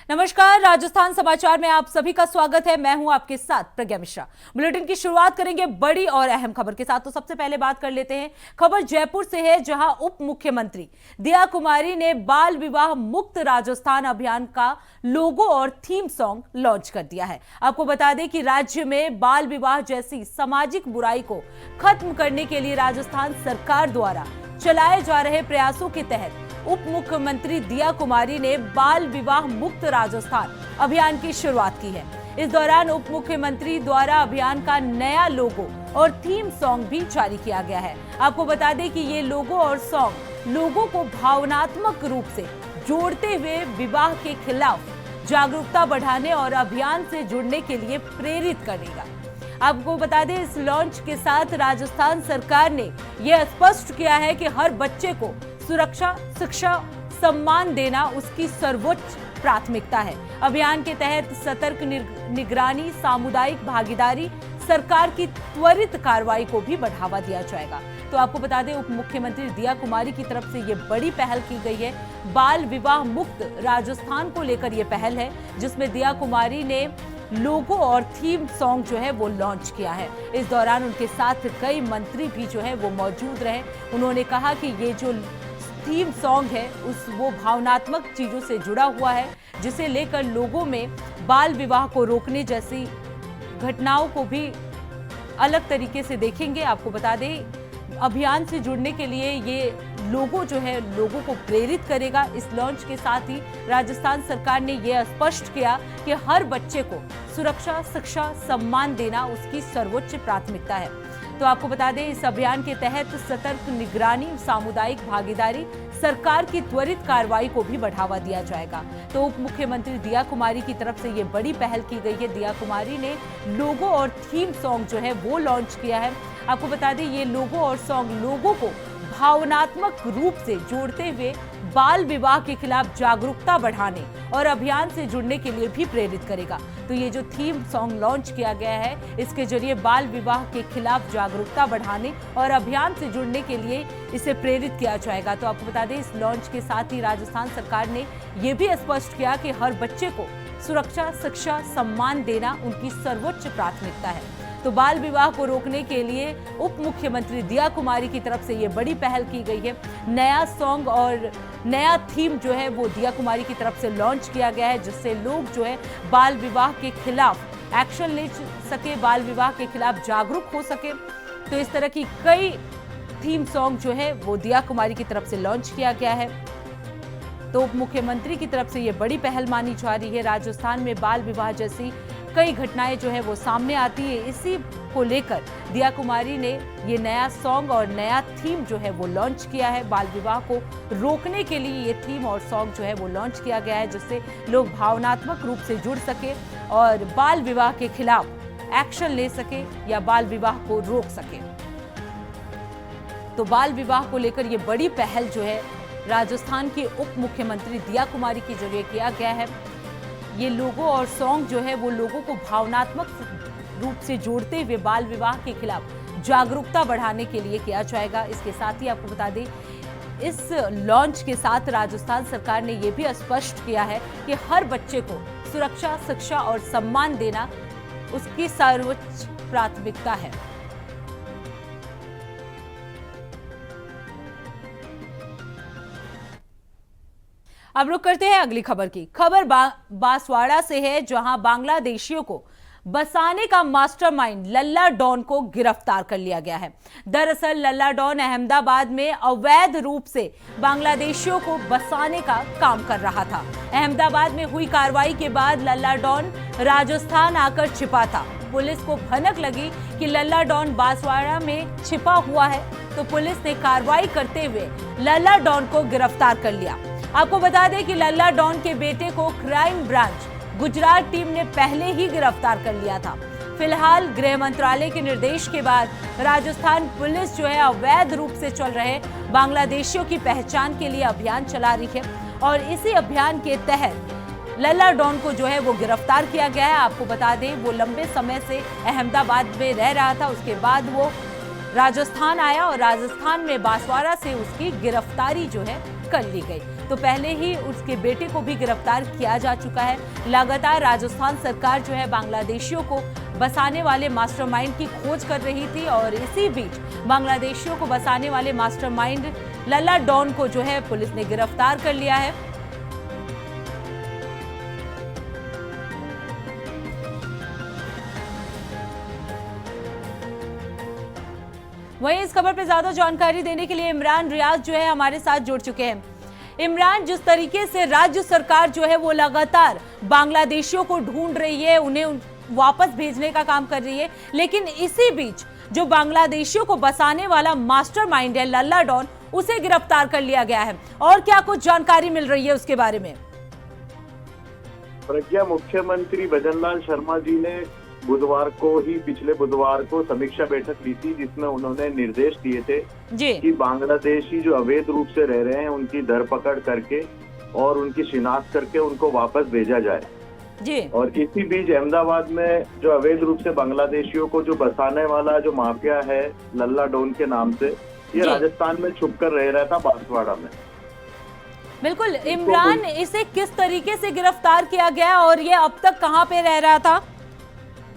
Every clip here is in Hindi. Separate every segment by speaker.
Speaker 1: नमस्कार, राजस्थान समाचार में आप सभी का स्वागत है। मैं हूं आपके साथ प्रज्ञा मिश्रा। बुलेटिन की शुरुआत करेंगे बड़ी और अहम खबर के साथ। तो सबसे पहले बात कर लेते हैं, खबर जयपुर से है, जहां उप मुख्यमंत्री दिया कुमारी ने बाल विवाह मुक्त राजस्थान अभियान का लोगो और थीम सॉन्ग लॉन्च कर दिया है। आपको बता दें कि राज्य में बाल विवाह जैसी सामाजिक बुराई को खत्म करने के लिए राजस्थान सरकार द्वारा चलाए जा रहे प्रयासों के तहत उप मुख्यमंत्री दिया कुमारी ने बाल विवाह मुक्त राजस्थान अभियान की शुरुआत की है। इस दौरान उप मुख्यमंत्री द्वारा अभियान का नया लोगो और थीम सॉन्ग भी जारी किया गया है। आपको बता दें कि ये लोगो और सॉन्ग लोगों को भावनात्मक रूप से जोड़ते हुए विवाह के खिलाफ जागरूकता बढ़ाने और अभियान से जुड़ने के लिए प्रेरित करेगा। आपको बता दें, इस लॉन्च के साथ राजस्थान सरकार ने यह स्पष्ट किया है कि हर बच्चे को सुरक्षा, शिक्षा, सम्मान देना उसकी सर्वोच्च प्राथमिकता है। अभियान के तहत सतर्क निगरानी, सामुदायिक भागीदारी, सरकार की त्वरित कार्रवाई को भी बढ़ावा दिया जाएगा। तो आपको बता दें, उप मुख्यमंत्री दिया कुमारी की तरफ से ये बड़ी पहल की गई है। बाल विवाह मुक्त राजस्थान को लेकर ये पहल है, जिसमें दिया कुमारी ने लोगो और थीम सॉन्ग जो है वो लॉन्च किया है। इस दौरान उनके साथ कई मंत्री भी जो है वो मौजूद रहे। उन्होंने कहा कि ये जो थीम सॉन्ग है वो भावनात्मक चीजों से जुड़ा हुआ है, जिसे लेकर लोगों में बाल विवाह को रोकने जैसी घटनाओं को भी अलग तरीके से देखेंगे। आपको बता दें, अभियान से जुड़ने के लिए ये लोगो जो है लोगों को प्रेरित करेगा। इस लॉन्च के साथ ही राजस्थान सरकार ने यह स्पष्ट किया कि हर बच्चे को सुरक्षा, शिक्षा, सम्मान देना उसकी सर्वोच्च प्राथमिकता है। तो आपको बता दें, इस अभियान के तहत सतर्क निगरानी, सामुदायिक भागीदारी, सरकार की त्वरित कार्रवाई को भी बढ़ावा दिया जाएगा। तो उप मुख्यमंत्री दिया कुमारी की तरफ से ये बड़ी पहल की गई है। दिया कुमारी ने लोगो और थीम सॉन्ग जो है वो लॉन्च किया है। आपको बता दें, ये लोगो और सॉन्ग लोगों को भावनात्मक रूप से जोड़ते हुए बाल विवाह के खिलाफ जागरूकता बढ़ाने और अभियान से जुड़ने के लिए भी प्रेरित करेगा। तो ये जो थीम सॉन्ग लॉन्च किया गया है, इसके जरिए बाल विवाह के खिलाफ जागरूकता बढ़ाने और अभियान से जुड़ने के लिए इसे प्रेरित किया जाएगा। तो आपको बता दें, इस लॉन्च के साथ ही राजस्थान सरकार ने यह भी स्पष्ट किया कि हर बच्चे को सुरक्षा, शिक्षा, सम्मान देना उनकी सर्वोच्च प्राथमिकता है। तो बाल विवाह को रोकने के लिए उप मुख्यमंत्री दिया कुमारी की तरफ से ये बड़ी पहल की गई है। नया सॉन्ग और नया थीम जो है वो दिया कुमारी की तरफ से लॉन्च किया गया है, जिससे लोग जो है बाल विवाह के खिलाफ एक्शन ले सके, बाल विवाह के खिलाफ जागरूक हो सके। तो इस तरह की कई थीम सॉन्ग जो है वो दिया कुमारी की तरफ से लॉन्च किया गया है। तो उप मुख्यमंत्री की तरफ से ये बड़ी पहल मानी जा रही है। राजस्थान में बाल विवाह जैसी कई घटनाएं जो है वो सामने आती है। इसी को लेकर दिया कुमारी ने ये नया सॉन्ग और नया थीम जो है वो लॉन्च किया है। बाल विवाह को रोकने के लिए ये थीम और सॉन्ग जो है वो लॉन्च किया गया है, जिससे लोग भावनात्मक रूप से जुड़ सके और बाल विवाह के खिलाफ एक्शन ले सके या बाल विवाह को रोक सके। तो बाल विवाह को लेकर ये बड़ी पहल जो है राजस्थान के उप मुख्यमंत्री दिया कुमारी के जरिए किया गया है। ये लोगो और सॉन्ग जो है वो लोगों को भावनात्मक रूप से जोड़ते हुए बाल विवाह के खिलाफ जागरूकता बढ़ाने के लिए किया जाएगा। इसके साथ ही आपको बता दें, इस लॉन्च के साथ राजस्थान सरकार ने यह भी स्पष्ट किया है कि हर बच्चे को सुरक्षा, शिक्षा और सम्मान देना उसकी सर्वोच्च प्राथमिकता है। अब रुक करते हैं अगली खबर की। खबर बांसवाड़ा से है, जहां बांग्लादेशियों को बसाने का मास्टरमाइंड लल्ला डॉन को गिरफ्तार कर लिया गया है। दरअसल लल्ला डॉन अहमदाबाद में अवैध रूप से बांग्लादेशियों को बसाने का काम कर रहा था। अहमदाबाद में हुई कार्रवाई के बाद लल्ला डॉन राजस्थान आकर छिपा था। पुलिस को भनक लगी कि लल्ला डॉन बांसवाड़ा में छिपा हुआ है, तो पुलिस ने कार्रवाई करते हुए लल्ला डॉन को गिरफ्तार कर लिया। आपको बता दें कि लल्ला डॉन के बेटे को क्राइम ब्रांच गुजरात टीम ने पहले ही गिरफ्तार कर लिया था। फिलहाल गृह मंत्रालय के निर्देश के बाद राजस्थान पुलिस जो है अवैध रूप से चल रहे बांग्लादेशियों की पहचान के लिए अभियान चला रही है और इसी अभियान के तहत लल्ला डॉन को जो है वो गिरफ्तार किया गया है। आपको बता दें, वो लंबे समय से अहमदाबाद में रह रहा था, उसके बाद वो राजस्थान आया और राजस्थान में बांसवाड़ा से उसकी गिरफ्तारी जो है कर ली गई। तो पहले ही उसके बेटे को भी गिरफ्तार किया जा चुका है। लगातार राजस्थान सरकार जो है बांग्लादेशियों को बसाने वाले मास्टरमाइंड की खोज कर रही थी और इसी बीच बांग्लादेशियों को बसाने वाले मास्टरमाइंड लल्ला डॉन को जो है पुलिस ने गिरफ्तार कर लिया है। वहीं इस खबर पर ज्यादा जानकारी देने के लिए इमरान रियाज जो है हमारे साथ जुड़ चुके हैं। इमरान, जिस तरीके से राज्य सरकार जो है वो लगातार बांग्लादेशियों को ढूंढ रही है, उन्हें वापस भेजने का काम कर रही है, लेकिन इसी बीच जो बांग्लादेशियों को बसाने वाला मास्टरमाइंड है लल्ला डॉन, उसे गिरफ्तार कर लिया गया है। और क्या कुछ जानकारी मिल रही है उसके बारे में?
Speaker 2: प्रज्ञा, मुख्यमंत्री भजनलाल शर्मा जी ने पिछले बुधवार को समीक्षा बैठक ली थी, जिसमें उन्होंने निर्देश दिए थे कि बांग्लादेशी जो अवैध रूप से रह रहे हैं उनकी धरपकड़ करके और उनकी शिनाख्त करके उनको वापस भेजा जाए
Speaker 1: जी। और
Speaker 2: इसी बीच अहमदाबाद में जो अवैध रूप से बांग्लादेशियों को जो बसाने वाला जो माफिया है लल्ला डॉन के नाम से, ये राजस्थान में छुप कर रह रहा था बांसवाड़ा में।
Speaker 1: बिल्कुल इमरान, इसे किस तरीके से गिरफ्तार किया गया और ये अब तक कहाँ पे रह रहा था?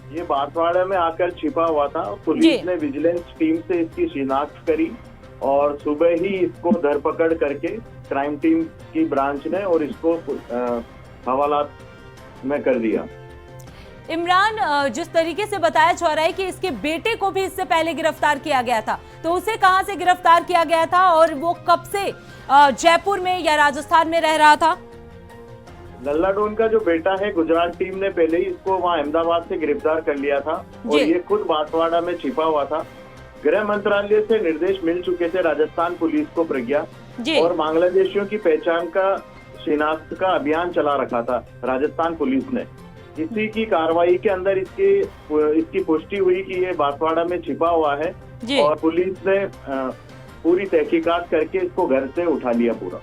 Speaker 2: ये बांसवाड़ा में आकर छिपा हुआ था। पुलिस ने विजिलेंस टीम से इसकी शिनाख्त करी और सुबह ही इसको धरपकड़ करके क्राइम टीम की ब्रांच ने और इसको हवालात में कर दिया।
Speaker 1: इमरान, जिस तरीके से बताया जा रहा है कि इसके बेटे को भी इससे पहले गिरफ्तार किया गया था, तो उसे कहां से गिरफ्तार किया गया था और वो कब से जयपुर में या राजस्थान में रह रहा था?
Speaker 2: लल्ला डॉन का जो बेटा है, गुजरात टीम ने पहले ही इसको वहां अहमदाबाद से गिरफ्तार कर लिया था और ये खुद बांसवाड़ा में छिपा हुआ था। गृह मंत्रालय से निर्देश मिल चुके थे राजस्थान पुलिस को प्रज्ञा, और बांग्लादेशियों की पहचान का शिनाख्त का अभियान चला रखा था राजस्थान पुलिस ने। इसी की कार्रवाई के अंदर इसकी पुष्टि हुई कि ये बांसवाड़ा में छिपा हुआ है और पुलिस ने पूरी तहकीकात करके इसको घर से उठा लिया पूरा।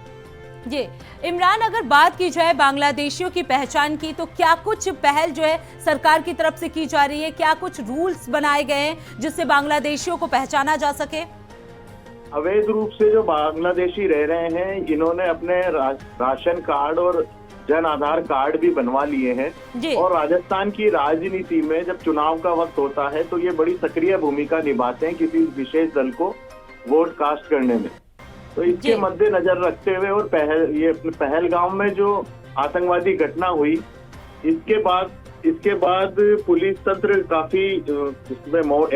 Speaker 1: जी इमरान, अगर बात की जाए बांग्लादेशियों की पहचान की, तो क्या कुछ पहल जो है सरकार की तरफ से की जा रही है? क्या कुछ रूल्स बनाए गए हैं जिससे बांग्लादेशियों को पहचाना जा सके?
Speaker 2: अवैध रूप से जो बांग्लादेशी रह रहे हैं, इन्होंने अपने राशन कार्ड और जन आधार कार्ड भी बनवा लिए हैं और राजस्थान की राजनीति में जब चुनाव का वक्त होता है तो ये बड़ी सक्रिय भूमिका निभाते हैं किसी विशेष दल को वोट कास्ट करने में। तो इसके मद्देनजर रखते हुए और पहलगाम में जो आतंकवादी घटना हुई, इसके बाद पुलिस तंत्र काफी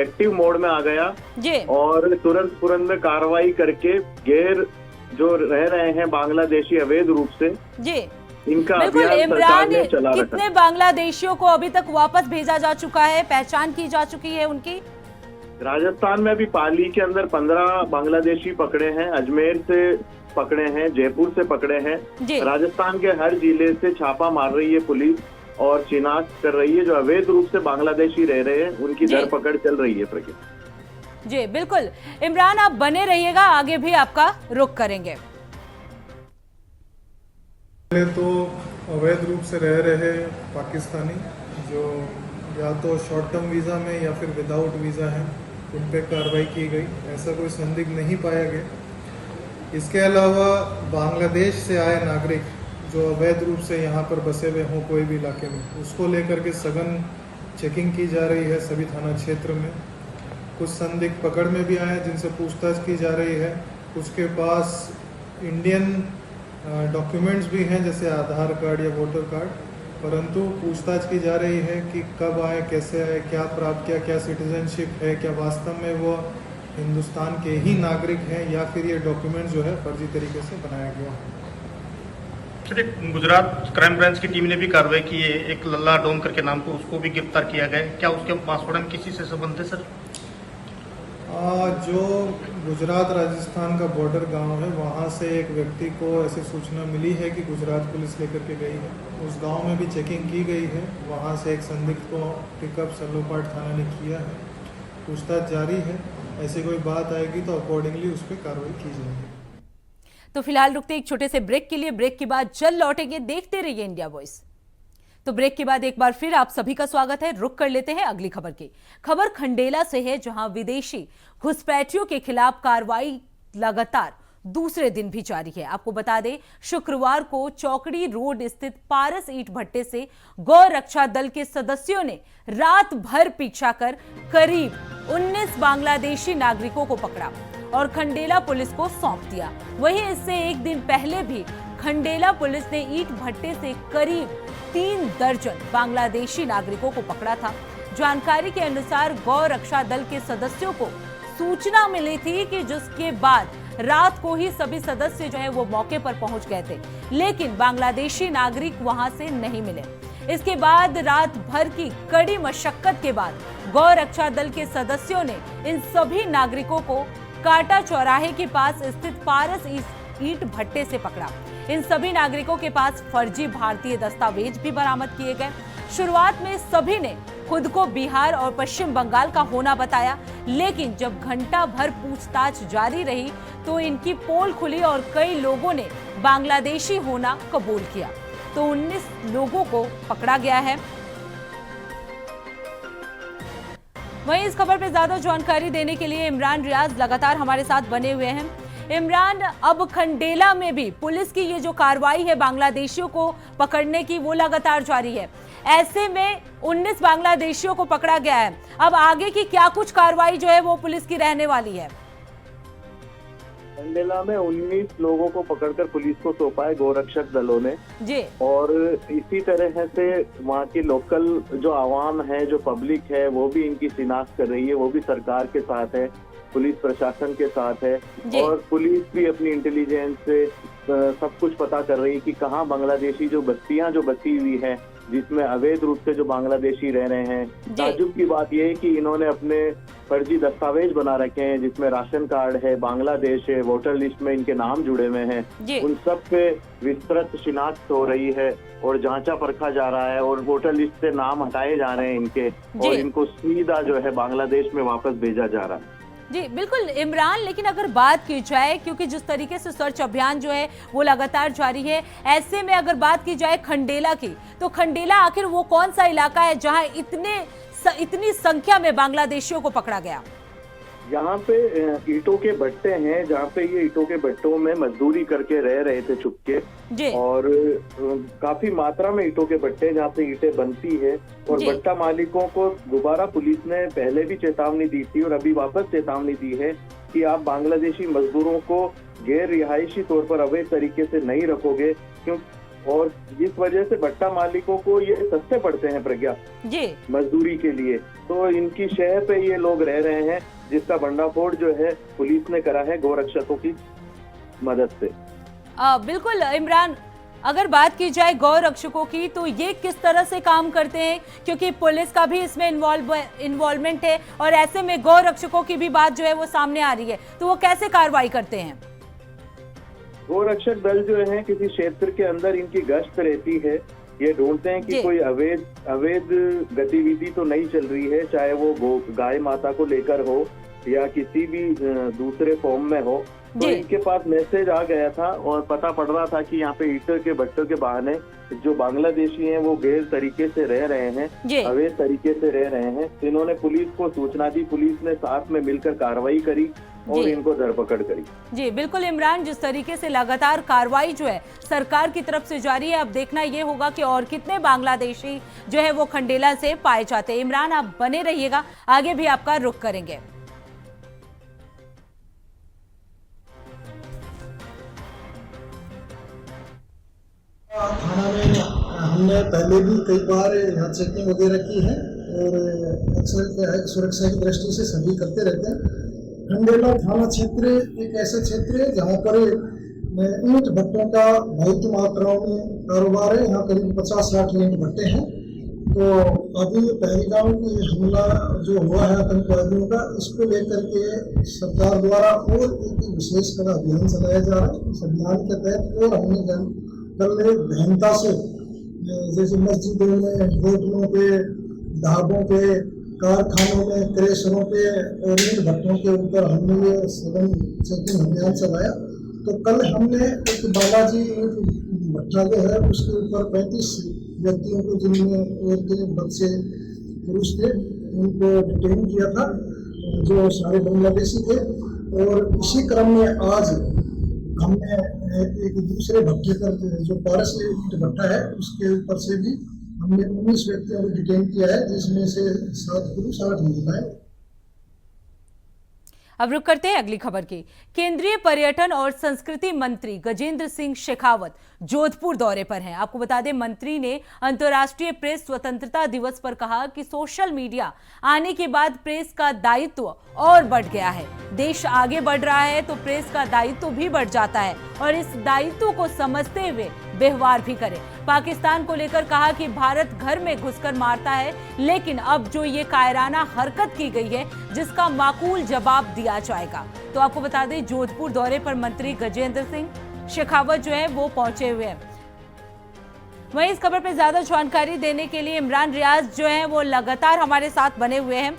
Speaker 2: एक्टिव मोड में आ गया और तुरंत में कार्रवाई करके गैर जो रह रहे हैं बांग्लादेशी अवैध रूप से इनका अभियान सरकार ने चला रखा।
Speaker 1: कितने बांग्लादेशियों को अभी तक वापस भेजा जा चुका है, पहचान की जा चुकी है उनकी?
Speaker 2: राजस्थान में अभी पाली के अंदर 15 बांग्लादेशी पकड़े हैं, अजमेर से पकड़े हैं, जयपुर से पकड़े हैं। राजस्थान के हर जिले से छापा मार रही है पुलिस और शिनाख्त कर रही है। जो अवैध रूप से बांग्लादेशी रह रहे हैं उनकी धरपकड़ चल रही है प्रज्ञा।
Speaker 1: जी बिल्कुल इमरान, आप बने रहिएगा, आगे भी आपका रुख करेंगे।
Speaker 3: तो अवैध रूप से रह रहे पाकिस्तानी जो या तो शॉर्ट टर्म वीज़ा में या फिर विदाउट वीज़ा है, उन पे कार्रवाई की गई। ऐसा कोई संदिग्ध नहीं पाया गया। इसके अलावा बांग्लादेश से आए नागरिक जो अवैध रूप से यहाँ पर बसे हुए हों कोई भी इलाके में, उसको लेकर के सघन चेकिंग की जा रही है सभी थाना क्षेत्र में। कुछ संदिग्ध पकड़ में भी आए जिनसे पूछताछ की जा रही है। कुछ के पास इंडियन डॉक्यूमेंट्स भी हैं जैसे आधार कार्ड या वोटर कार्ड, परंतु पूछताछ की जा रही है कि कब आए, कैसे आए, क्या प्राप्त किया, क्या सिटीजनशिप है, क्या वास्तव में वो हिंदुस्तान के ही नागरिक हैं या फिर ये डॉक्यूमेंट जो है फर्जी तरीके से बनाया गया है।
Speaker 4: गुजरात क्राइम ब्रांच की टीम ने भी कार्रवाई की है, एक लल्ला डॉन करके नाम को, उसको भी गिरफ्तार किया गया। क्या उसके बांसवाड़ा में किसी से संबंध है सर?
Speaker 3: जो गुजरात राजस्थान का बॉर्डर गांव है, वहां से एक व्यक्ति को ऐसी सूचना मिली है कि गुजरात पुलिस लेकर के गई है। उस गांव में भी चेकिंग की गई है। वहां से एक संदिग्ध को पिकअप सल्लोपाट थाना ने किया है। पूछताछ जारी है। ऐसी कोई बात आएगी तो अकॉर्डिंगली उस पर कार्रवाई की जाएगी।
Speaker 1: तो फिलहाल रुकते एक छोटे से ब्रेक के लिए। ब्रेक के बाद जल्द लौटेंगे। देखते रहिए इंडिया वॉइस। तो ब्रेक के बाद एक बार फिर आप सभी का स्वागत है। रुक कर लेते हैं अगली खबर की। खबर खंडेला से है, जहां विदेशी घुसपैठियों के खिलाफ कार्रवाई लगातार दूसरे दिन भी जारी है। आपको बता दें, शुक्रवार को चौकड़ी रोड स्थित पारस ईंट भट्टे से गौ रक्षा दल के सदस्यों ने रात भर पीछा कर करीब 19 बांग्लादेशी नागरिकों को पकड़ा और खंडेला पुलिस को सौंप दिया। वहीं इससे एक दिन पहले भी खंडेला पुलिस ने ईंट भट्टे से करीब 3 दर्जन बांग्लादेशी नागरिकों को पकड़ा था। जानकारी के अनुसार गौ रक्षा दल के सदस्यों को सूचना मिली थी कि जिसके बाद रात को ही सभी सदस्य जो है वो मौके पर पहुंच गए थे, लेकिन बांग्लादेशी नागरिक वहां से नहीं मिले। इसके बाद रात भर की कड़ी मशक्कत के बाद गौ रक्षा दल के सदस्यों ने इन सभी नागरिकों को काटा चौराहे के पास स्थित पारस ईंट भट्टे से पकड़ा। इन सभी नागरिकों के पास फर्जी भारतीय दस्तावेज भी बरामद किए गए। शुरुआत में सभी ने खुद को बिहार और पश्चिम बंगाल का होना बताया, लेकिन जब घंटा भर पूछताछ जारी रही तो इनकी पोल खुली और कई लोगों ने बांग्लादेशी होना कबूल किया। तो 19 लोगों को पकड़ा गया है। वहीं इस खबर पर ज्यादा जानकारी देने के लिए इमरान रियाज लगातार हमारे साथ बने हुए हैं। इमरान, अब खंडेला में भी पुलिस की ये जो कार्रवाई है बांग्लादेशियों को पकड़ने की, वो लगातार जारी है। ऐसे में 19 बांग्लादेशियों को पकड़ा गया है। अब आगे की क्या कुछ कार्रवाई जो है वो पुलिस की रहने वाली है?
Speaker 2: खंडेला में 19 लोगों को पकड़कर पुलिस को सौंपा है गोरक्षक दलों ने जी। और इसी तरह से वहाँ की लोकल जो आवाम है, जो पब्लिक है, वो भी इनकी शिनाख्त कर रही है। वो भी सरकार के साथ है, पुलिस प्रशासन के साथ है और पुलिस भी अपनी इंटेलिजेंस से सब कुछ पता कर रही है कि कहाँ बांग्लादेशी जो बस्तियां जो बसी हुई है, जिसमें अवैध रूप से जो बांग्लादेशी रह रहे हैं। ताज्जुब की बात यह है कि इन्होंने अपने फर्जी दस्तावेज बना रखे हैं, जिसमें राशन कार्ड है, बांग्लादेश है, वोटर लिस्ट में इनके नाम जुड़े हुए हैं। उन सब पे विस्तृत शिनाख्त हो रही है और जांचा परखा जा रहा है और वोटर लिस्ट से नाम हटाए जा रहे हैं इनके और इनको सीधा जो है बांग्लादेश में वापस भेजा जा रहा है।
Speaker 1: जी बिल्कुल इमरान, लेकिन अगर बात की जाए, क्योंकि जिस तरीके से सर्च अभियान जो है वो लगातार जारी है, ऐसे में अगर बात की जाए खंडेला की, तो खंडेला आखिर वो कौन सा इलाका है जहां इतनी संख्या में बांग्लादेशियों को पकड़ा गया?
Speaker 2: यहाँ पे ईंटों के भट्टे हैं, जहाँ पे ये ईंटों के भट्टों में मजदूरी करके रह रहे थे छुपके और काफी मात्रा में ईंटों के भट्टे जहाँ पे ईंटें बनती है और भट्टा मालिकों को दोबारा पुलिस ने पहले भी चेतावनी दी थी और अभी वापस चेतावनी दी है कि आप बांग्लादेशी मजदूरों को गैर रिहायशी तौर पर अवैध तरीके से नहीं रखोगे, क्यों और जिस वजह से भट्टा मालिकों को ये सस्ते पड़ते हैं प्रज्ञा मजदूरी के लिए, तो इनकी शहर पे ये लोग रह रहे हैं, जिसका भंडाफोड़ जो है पुलिस ने करा है गोरक्षकों की मदद से।
Speaker 1: बिल्कुल इमरान, अगर बात की जाए गौ रक्षकों की, तो ये किस तरह से काम करते हैं, क्योंकि पुलिस का भी इसमें इन्वॉल्वमेंट है और ऐसे में गौ रक्षकों की भी बात जो है वो सामने आ रही है, तो वो कैसे कार्रवाई करते हैं?
Speaker 2: गोरक्षक दल जो है किसी क्षेत्र के अंदर इनकी गश्त रहती है, ये ढूंढते हैं कि कोई अवैध गतिविधि तो नहीं चल रही है, चाहे वो गाय माता को लेकर हो या किसी भी दूसरे फॉर्म में हो। तो इनके पास मैसेज आ गया था और पता पड़ रहा था कि यहाँ पे ईंटों के भट्टों के बहाने जो बांग्लादेशी हैं वो गैर तरीके से रह रहे हैं, अवैध तरीके से रह रहे हैं। इन्होंने पुलिस को सूचना दी, पुलिस ने साथ में मिलकर कार्रवाई करी और इनको धरपकड़ करी। जी
Speaker 1: बिल्कुल इमरान, जिस तरीके से लगातार कार्रवाई जो है सरकार की तरफ से जारी है, अब देखना ये होगा कि और कितने बांग्लादेशी जो है वो खंडेला से पाए जाते हैं। इमरान, आप बने रहिएगा, आगे भी आपका रुख करेंगे।
Speaker 5: थाना में हमने पहले भी कई बार यहाँ चेकिंग वगैरह की है और अक्सर सुरक्षा की दृष्टि से सभी करते रहते हैं। खंडेला थाना क्षेत्र एक ऐसा क्षेत्र है जहाँ पर ईंट भट्टों का बहुत मात्राओं में कारोबार है। यहाँ करीब 50-60 ईंट भट्टे हैं। तो अभी पहलगाम की हमला जो हुआ है आतंकवादियों का, इसको लेकर के सरकार द्वारा और एक विशेष अभियान चलाया जा रहा है। इस अभियान के तहत और हमने कल गहनता से जैसे मस्जिदों में, होटलों पे, ढाबों पे, कारखानों में, क्रेशरों पे और ईंट भट्टों के ऊपर हमने ये सघन चेकिंग अभियान चलाया। तो कल हमने एक बालाजी ईंट भट्टा जो है उसके ऊपर 35 व्यक्तियों को, जिनमें औरतें, बच्चे, पुरुष थे, उनको डिटेन किया था, जो सारे बांग्लादेशी थे। और इसी क्रम में आज हमने एक दूसरे भट्टे पर जो पारस ईंट भट्टा है उसके ऊपर से भी हमने 19 व्यक्तियों को डिटेन किया है, जिसमें से 7 पुरुष 8 महिलाएं।
Speaker 1: अब रुक करते हैं अगली खबर की। केंद्रीय पर्यटन और संस्कृति मंत्री गजेंद्र सिंह शेखावत जोधपुर दौरे पर हैं। आपको बता दें, मंत्री ने अंतर्राष्ट्रीय प्रेस स्वतंत्रता दिवस पर कहा कि सोशल मीडिया आने के बाद प्रेस का दायित्व और बढ़ गया है। देश आगे बढ़ रहा है तो प्रेस का दायित्व भी बढ़ जाता है और इस दायित्व को समझते हुए व्यवहार भी करें। पाकिस्तान को लेकर कहा कि भारत घर में घुसकर मारता है, लेकिन अब जो ये कायराना हरकत की गई है जिसका माकूल जवाब दिया जाएगा। तो आपको बता दें, जोधपुर दौरे पर मंत्री गजेंद्र सिंह शेखावत जो है वो पहुंचे हुए हैं। वहीं इस खबर पर ज्यादा जानकारी देने के लिए इमरान रियाज जो है वो लगातार हमारे साथ बने हुए हैं।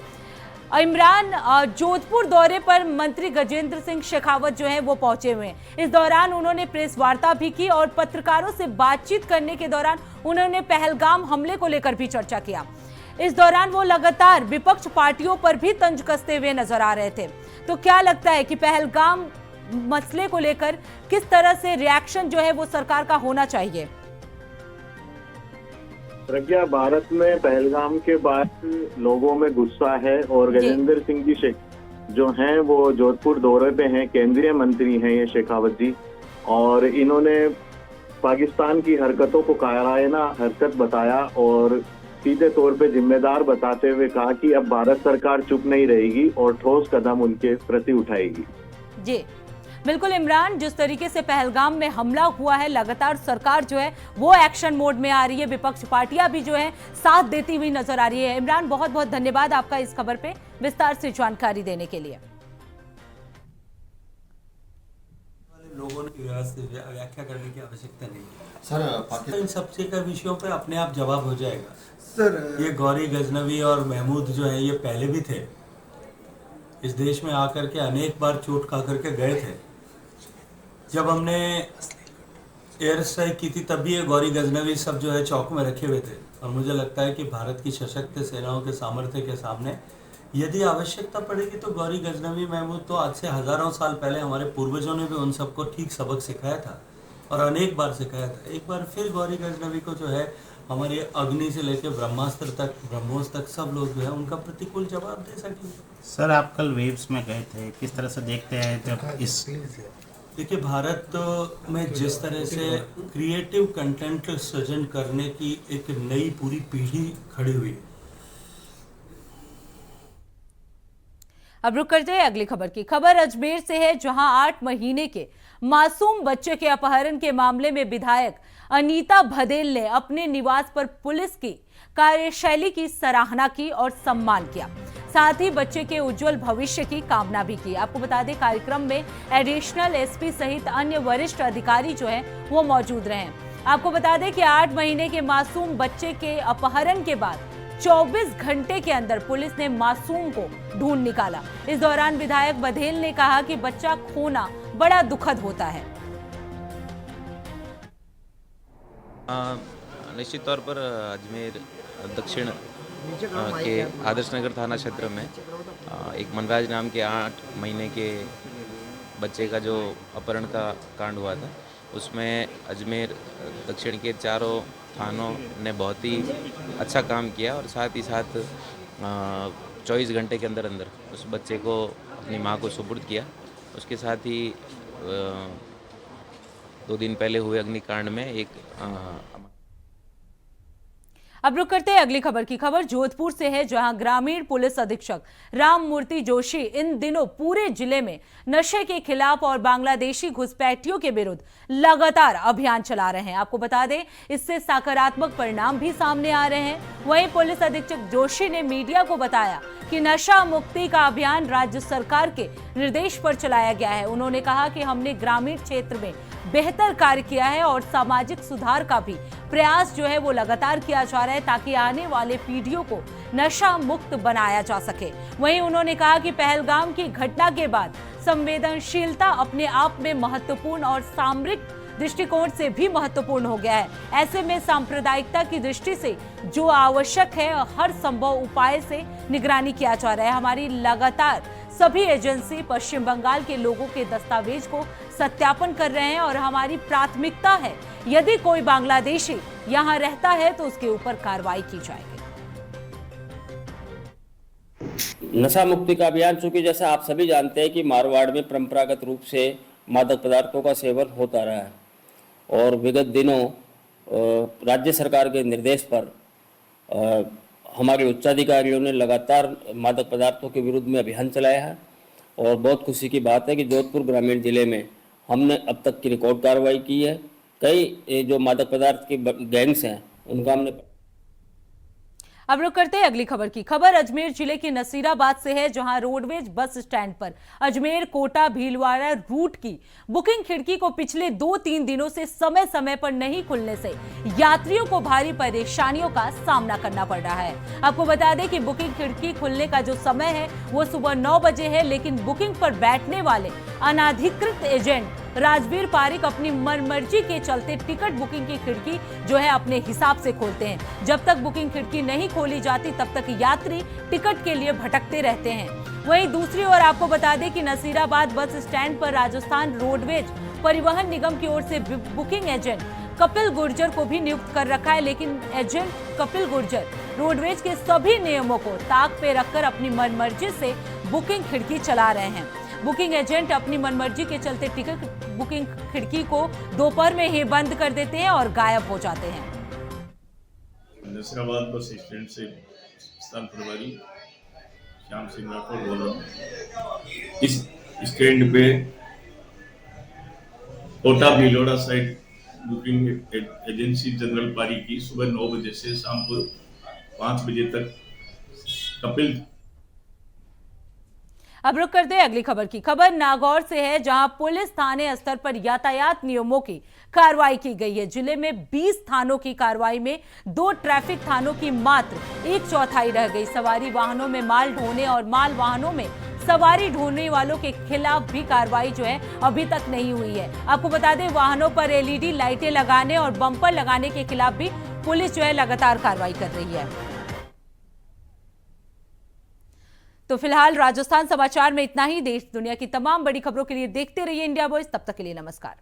Speaker 1: इमरान, जोधपुर दौरे पर मंत्री गजेंद्र सिंह शेखावत जो है वो पहुंचे हुए हैं। इस दौरान उन्होंने प्रेस वार्ता भी की और पत्रकारों से बातचीत करने के दौरान उन्होंने पहलगाम हमले को लेकर भी चर्चा किया। इस दौरान वो लगातार विपक्ष पार्टियों पर भी तंज कसते हुए नजर आ रहे थे। तो क्या लगता है कि पहलगाम मसले को लेकर किस तरह से रिएक्शन जो है वो सरकार का होना चाहिए?
Speaker 2: प्रज्ञा, भारत में पहलगाम के बाद लोगों में गुस्सा है और गजेंद्र सिंह जी जो हैं वो जोधपुर दौरे पे हैं। केंद्रीय मंत्री हैं ये शेखावत जी, और इन्होंने पाकिस्तान की हरकतों को कायराना हरकत बताया और सीधे तौर पे जिम्मेदार बताते हुए कहा कि अब भारत सरकार चुप नहीं रहेगी और ठोस कदम उनके प्रति उठाएगी।
Speaker 1: जी बिल्कुल इमरान, जिस तरीके से पहलगाम में हमला हुआ है, लगातार सरकार जो है वो एक्शन मोड में आ रही है, विपक्ष पार्टियां भी जो है साथ देती हुई नजर आ रही है। इमरान, बहुत बहुत धन्यवाद आपका इस खबर पे विस्तार से जानकारी देने के लिए।
Speaker 6: लोगों ने व्याख्या करने की आवश्यकता नहीं है
Speaker 7: सर।
Speaker 6: इन सबसे का विषयों पे अपने आप जवाब हो जाएगा
Speaker 7: सर,
Speaker 6: ये गौरी गजनवी और महमूद जो है ये पहले भी थे, इस देश में आकर के अनेक बार चोट खा करके गए थे। जब हमने एयर स्ट्राइक की थी तब भी ये गौरी गजनवी सब जो है चौक में रखे हुए थे। और मुझे लगता है कि भारत की सशक्त सेनाओं के सामर्थ्य के सामने यदि आवश्यकता पड़ेगी तो गौरी गजनवी महमूद तो आज से हजारों साल पहले हमारे पूर्वजों ने भी उन सबको ठीक सबक सिखाया था और अनेक बार सिखाया था। एक बार फिर गौरी गजनवी को जो है हमारे अग्नि से लेकर ब्रह्मास्त्र तक, ब्रह्मोस तक सब लोग जो है उनका प्रतिकूल जवाब दे सकेंगे।
Speaker 8: सर, आप कल वेव्स में गए थे, किस तरह से देखते हैं जब इस
Speaker 6: देखिए, भारत में जिस तरह से क्रिएटिव कंटेंट सृजन करने की एक नई पूरी पीढ़ी खड़ी हुई है।
Speaker 1: अब रुक करते हैं अगली खबर की। खबर अजमेर से है, जहां 8 महीने के मासूम बच्चे के अपहरण के मामले में विधायक अनीता भदेल ने अपने निवास पर पुलिस की कार्यशैली की सराहना की और सम्मान किया। साथ ही बच्चे के उज्जवल भविष्य की कामना भी की। आपको बता दें, कार्यक्रम में एडिशनल एसपी सहित अन्य वरिष्ठ अधिकारी जो हैं वो मौजूद रहे। आपको बता दें कि 8 महीने के मासूम बच्चे के अपहरण के बाद 24 घंटे के अंदर पुलिस ने मासूम को ढूंढ निकाला। इस दौरान विधायक बधेल ने कहा कि बच्चा खोना बड़ा दुखद होता है।
Speaker 9: निश्चित तौर पर अजमेर दक्षिण के आदर्श नगर थाना क्षेत्र में एक मनराज नाम के 8 महीने के बच्चे का जो अपहरण का कांड हुआ था, उसमें अजमेर दक्षिण के चारों थानों ने बहुत ही अच्छा काम किया और साथ ही साथ 24 घंटे के अंदर अंदर उस बच्चे को अपनी मां को सुपुर्द किया। उसके साथ ही 2 दिन पहले हुए अग्निकांड में एक
Speaker 1: अब रुक करते हैं अगली खबर की। खबर जोधपुर से है, जहां ग्रामीण पुलिस अधीक्षक राम मूर्ति जोशी इन दिनों पूरे जिले में नशे के खिलाफ और बांग्लादेशी घुसपैठियों के विरुद्ध लगातार अभियान चला रहे हैं। आपको बता दें, इससे सकारात्मक परिणाम भी सामने आ रहे हैं। वहीं पुलिस अधीक्षक जोशी ने मीडिया को बताया कि नशा मुक्ति का अभियान राज्य सरकार के निर्देश पर चलाया गया है। उन्होंने कहा कि हमने ग्रामीण क्षेत्र में बेहतर कार्य किया है और सामाजिक सुधार का भी प्रयास जो है वो लगातार किया जा रहा है, ताकि आने वाले पीढ़ियों को नशा मुक्त बनाया जा सके। वहीं उन्होंने कहा कि पहलगाम की घटना के बाद संवेदनशीलता अपने आप में महत्वपूर्ण और सामरिक दृष्टिकोण से भी महत्वपूर्ण हो गया है। ऐसे में सांप्रदायिकता की दृष्टि से जो आवश्यक है, हर संभव उपाय से निगरानी किया जा रहा है। हमारी लगातार सभी एजेंसी पश्चिम बंगाल के लोगों के दस्तावेज को सत्यापन कर रहे हैं और हमारी प्राथमिकता है यदि कोई बांग्लादेशी यहां रहता है तो उसके ऊपर कार्रवाई की जाएगी।
Speaker 7: नशा मुक्ति का अभियान, चूंकि जैसा आप सभी जानते हैं कि मारवाड़ में परंपरागत रूप से मादक पदार्थों का सेवन होता रहा है और विगत दिनों राज्य सरकार के निर्देश पर हमारे उच्चाधिकारियों ने लगातार मादक पदार्थों के विरुद्ध में अभियान चलाया है और बहुत खुशी की बात है कि जोधपुर ग्रामीण जिले में हमने अब तक की रिकॉर्ड कार्रवाई की है। कई जो मादक पदार्थ के गैंग्स हैं उनका हमने।
Speaker 1: अब रुक करते हैं अगली खबर की। खबर अजमेर जिले के नसीराबाद से है, जहां रोडवेज बस स्टैंड पर अजमेर कोटा भीलवाड़ा रूट की बुकिंग खिड़की को पिछले 2-3 दिनों से समय समय पर नहीं खुलने से यात्रियों को भारी परेशानियों का सामना करना पड़ रहा है। आपको बता दें कि बुकिंग खिड़की खुलने का जो समय है वो सुबह 9 बजे है, लेकिन बुकिंग पर बैठने वाले अनाधिकृत एजेंट राजवीर पारिक अपनी मनमर्जी के चलते टिकट बुकिंग की खिड़की जो है अपने हिसाब से खोलते हैं। जब तक बुकिंग खिड़की नहीं खोली जाती तब तक यात्री टिकट के लिए भटकते रहते हैं। वहीं दूसरी ओर आपको बता दें कि नसीराबाद बस स्टैंड पर राजस्थान रोडवेज परिवहन निगम की ओर से बुकिंग एजेंट कपिल गुर्जर को भी नियुक्त कर रखा है, लेकिन एजेंट कपिल गुर्जर रोडवेज के सभी नियमों को ताक पे रखकर अपनी मनमर्जी से बुकिंग खिड़की चला रहे हैं। बुकिंग एजेंट अपनी मनमर्जी के चलते टिकट बुकिंग खिड़की को दोपहर में ही बंद कर देते हैं और गायब हो जाते हैं।
Speaker 10: नसीराबाद बस स्टैंड से स्थान प्रभारी श्याम सिंह राठौर बोल रहा हूँ। इस स्टैंड पे Kota Bhilwara side booking agency general पारी की सुबह 9 बजे से शाम को 5 बजे तक कपिल।
Speaker 1: अब रुक करते हैं अगली खबर की। खबर नागौर से है, जहां पुलिस थाने स्तर पर यातायात नियमों की कार्रवाई की गई है। जिले में 20 थानों की कार्रवाई में 2 ट्रैफिक थानों की मात्र 1/4 रह गई। सवारी वाहनों में माल ढोने और माल वाहनों में सवारी ढोने वालों के खिलाफ भी कार्रवाई जो है अभी तक नहीं हुई है। आपको बता दें वाहनों पर LED लाइटें लगाने और बम्पर लगाने के खिलाफ भी पुलिस जो है लगातार कार्रवाई कर रही है। तो फिलहाल राजस्थान समाचार में इतना ही। देश दुनिया की तमाम बड़ी खबरों के लिए देखते रहिए इंडिया वॉइस। तब तक के लिए नमस्कार।